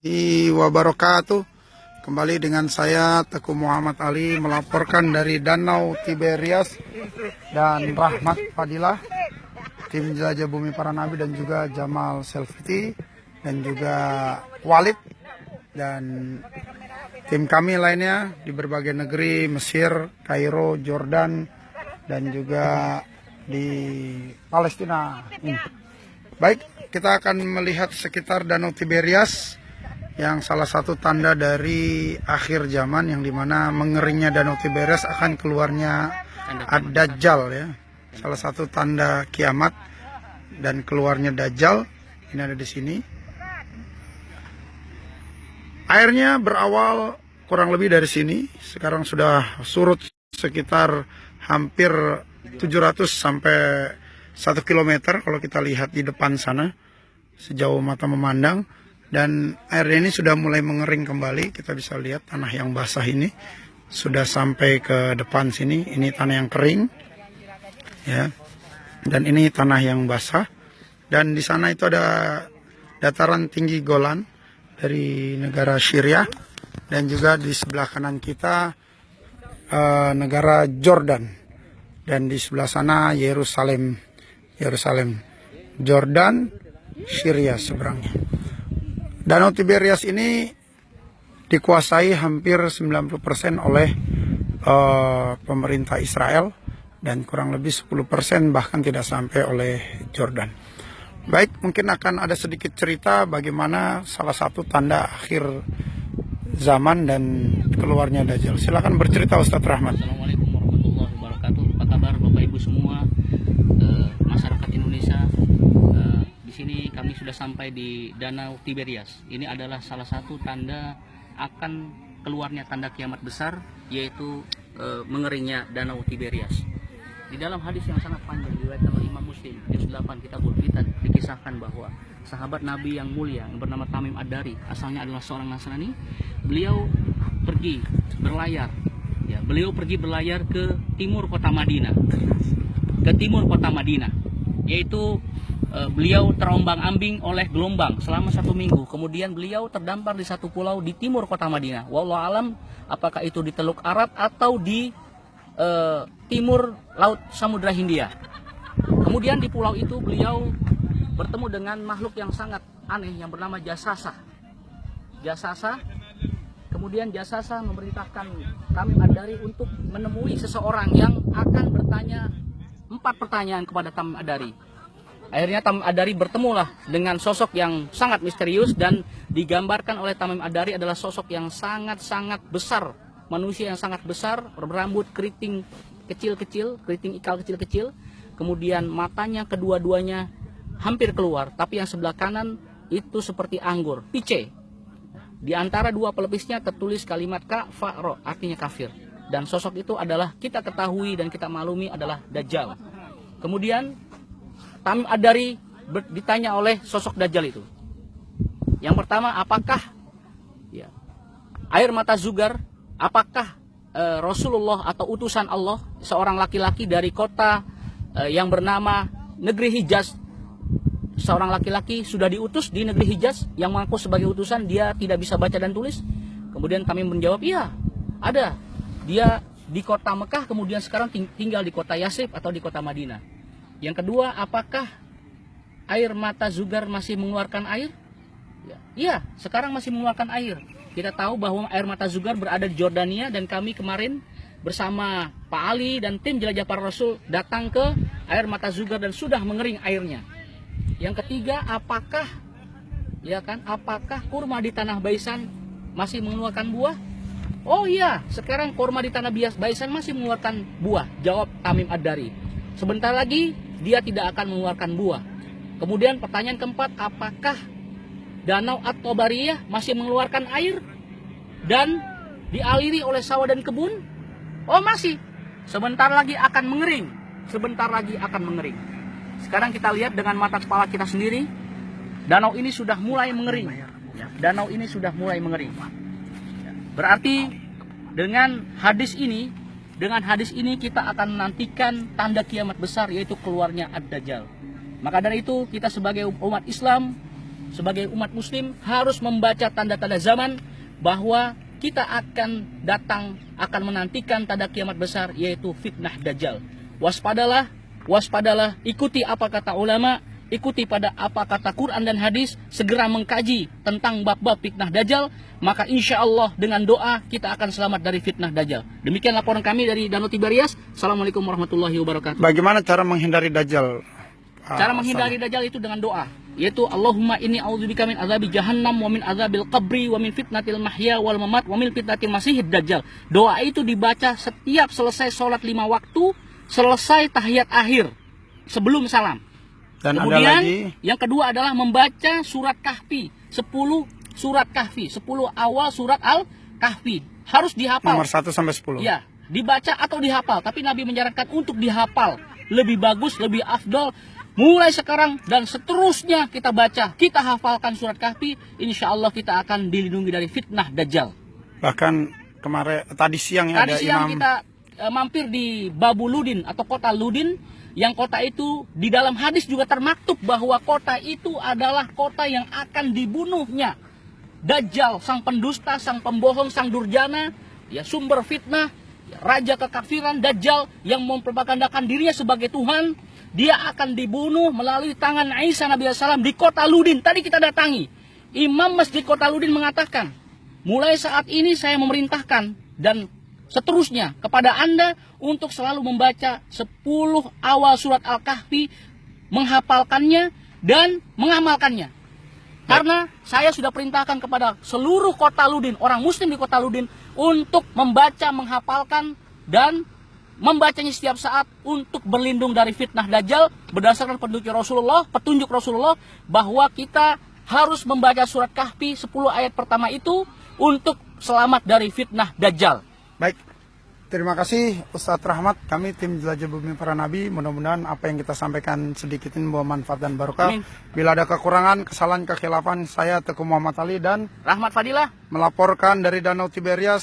Wabarakatuh. Kembali dengan saya Teguh Muhammad Ali melaporkan dari Danau Tiberias dan Rahmat Fadilah, tim Jelajah Bumi Para Nabi, dan juga Jamal Selfiti, dan juga Walid, dan tim kami lainnya di berbagai negeri, Mesir, Kairo, Jordan, dan juga di Palestina. Baik, kita akan melihat sekitar Danau Tiberias, yang salah satu tanda dari akhir zaman, yang dimana mengeringnya Danau Tiberias akan keluarnya Ad-Dajjal, ya. Salah satu tanda kiamat dan keluarnya Dajjal ini ada di sini. Airnya berawal kurang lebih dari sini, sekarang sudah surut sekitar hampir 700 sampai 1 km kalau kita lihat di depan sana sejauh mata memandang. Dan air ini sudah mulai mengering kembali. Kita bisa lihat tanah yang basah ini sudah sampai ke depan sini. Ini tanah yang kering, ya. Dan ini tanah yang basah. Dan di sana itu ada dataran tinggi Golan dari negara Syria. Dan juga di sebelah kanan kita negara Jordan. Dan di sebelah sana Yerusalem, Jordan, Syria seberangnya. Danau Tiberias ini dikuasai hampir 90% oleh pemerintah Israel, dan kurang lebih 10% bahkan tidak sampai oleh Jordan. Baik, mungkin akan ada sedikit cerita bagaimana salah satu tanda akhir zaman dan keluarnya Dajjal. Silakan bercerita, Ustadz Rahmat. Assalamualaikum warahmatullahi wabarakatuh. Apa kabar Bapak Ibu semua, masyarakat Indonesia? Di sini kami sudah sampai di Danau Tiberias. Ini adalah salah satu tanda akan keluarnya tanda kiamat besar, yaitu mengeringnya Danau Tiberias. Di dalam hadis yang sangat panjang diriwayatkan oleh Imam Muslim, juz 8 Kitabul Fitan, dikisahkan bahwa sahabat Nabi yang mulia yang bernama Tamim Ad-Dari, asalnya adalah seorang Nasrani. Beliau pergi berlayar, ya, beliau pergi berlayar ke timur kota Madinah, yaitu beliau terombang-ambing oleh gelombang selama 1 minggu. Kemudian beliau terdampar di satu pulau di timur kota Madinah. Wallahu alam, apakah itu di Teluk Arab atau di timur Laut Samudra Hindia. Kemudian di pulau itu beliau bertemu dengan makhluk yang sangat aneh yang bernama Jasasa. Kemudian Jasasa memerintahkan Tamim Ad-Dari untuk menemui seseorang yang akan bertanya 4 pertanyaan kepada Tamim Ad-Dari. Akhirnya Tamim Ad-Dari bertemulah dengan sosok yang sangat misterius, dan digambarkan oleh Tamim Ad-Dari adalah sosok yang sangat-sangat besar, manusia yang sangat besar, berambut keriting kecil-kecil, keriting ikal kecil-kecil, kemudian matanya kedua-duanya hampir keluar, tapi yang sebelah kanan itu seperti anggur, pice. Di antara 2 pelepisnya tertulis kalimat kafaro, artinya kafir. Dan sosok itu adalah kita ketahui dan kita maklumi adalah Dajjal. Kemudian Tamim Ad-Dari ditanya oleh sosok Dajjal itu. Yang pertama, apakah air mata Zugar, apakah Rasulullah atau utusan Allah, seorang laki-laki dari kota yang bernama negeri Hijaz, seorang laki-laki sudah diutus di negeri Hijaz yang mengaku sebagai utusan, dia tidak bisa baca dan tulis? Kemudian Tamim menjawab, iya, ada. Dia di kota Mekah, kemudian sekarang tinggal di kota Yasrib atau di kota Madinah. Yang kedua, apakah air mata Zugar masih mengeluarkan air? Iya, sekarang masih mengeluarkan air. Kita tahu bahwa air mata Zugar berada di Jordania, dan kami kemarin bersama Pak Ali dan tim Jelajah Para Rasul datang ke air mata Zugar dan sudah mengering airnya. Yang ketiga, apakah kurma di tanah Baisan masih mengeluarkan buah? Oh iya, sekarang kurma di tanah Baisan masih mengeluarkan buah, jawab Tamim Ad-Dari. Sebentar lagi dia tidak akan mengeluarkan buah. Kemudian pertanyaan keempat, apakah Danau At-Tabariyah masih mengeluarkan air dan dialiri oleh sawah dan kebun? Oh masih. Sebentar lagi akan mengering. Sekarang kita lihat dengan mata kepala kita sendiri, danau ini sudah mulai mengering. Berarti dengan hadis ini kita akan menantikan tanda kiamat besar, yaitu keluarnya Ad-Dajjal. Maka dari itu kita sebagai umat Islam sebagai umat muslim harus membaca tanda-tanda zaman bahwa kita akan datang, akan menantikan tanda kiamat besar, yaitu fitnah Dajjal. Waspadalah, waspadalah, ikuti apa kata ulama, ikuti pada apa kata Quran dan hadis, segera mengkaji tentang bab-bab fitnah Dajjal, maka insya Allah dengan doa kita akan selamat dari fitnah Dajjal. Demikian laporan kami dari Danau Tiberias. Assalamualaikum warahmatullahi wabarakatuh. Bagaimana cara menghindari Dajjal? Cara menghindari Dajjal itu dengan doa, yaitu Allahumma inni a'udzubika min azabi jahannam wa min azabil qabri wa min fitnatil mahya wal mamat wa min fitnatil masihid dajjal. Doa itu dibaca setiap selesai sholat 5 waktu, selesai tahiyat akhir sebelum salam. Dan kemudian ada lagi, yang kedua adalah membaca surat Kahfi, 10 surat Kahfi, 10 awal surat Al-Kahfi. Harus dihafal. nomor 1 sampai 10. Ya, dibaca atau dihafal, tapi Nabi menyarankan untuk dihafal. Lebih bagus, lebih afdol. Mulai sekarang dan seterusnya kita baca, kita hafalkan surat Kahfi, insya Allah kita akan dilindungi dari fitnah Dajjal. Bahkan kemarin tadi siang Tadi ada siang imam kita mampir di Babu Ludin atau kota Ludin, yang kota itu di dalam hadis juga termaktub bahwa kota itu adalah kota yang akan dibunuhnya Dajjal, sang pendusta, sang pembohong, sang durjana, ya sumber fitnah, ya, raja kekafiran Dajjal yang mempropagandakan dirinya sebagai Tuhan. Dia akan dibunuh melalui tangan Isa Nabi SAW di kota Ludin. Tadi kita datangi. Imam Masjid Kota Ludin mengatakan, mulai saat ini saya memerintahkan dan seterusnya kepada Anda untuk selalu membaca 10 awal surat Al-Kahfi, menghafalkannya dan mengamalkannya. Karena saya sudah perintahkan kepada seluruh kota Ludin, orang muslim di kota Ludin, untuk membaca, menghafalkan dan membacanya setiap saat untuk berlindung dari fitnah Dajjal berdasarkan petunjuk Rasulullah bahwa kita harus membaca surat Kahfi 10 ayat pertama itu untuk selamat dari fitnah Dajjal. Baik, terima kasih Ustadz Rahmat. Kami tim Jelajah Bumi Para Nabi, mudah-mudahan apa yang kita sampaikan sedikit ini membawa manfaat dan barokah. Amin. Bila ada kekurangan, kesalahan, kekhilafan, saya Teguh Muhammad Ali dan Rahmat Fadilah melaporkan dari Danau Tiberias.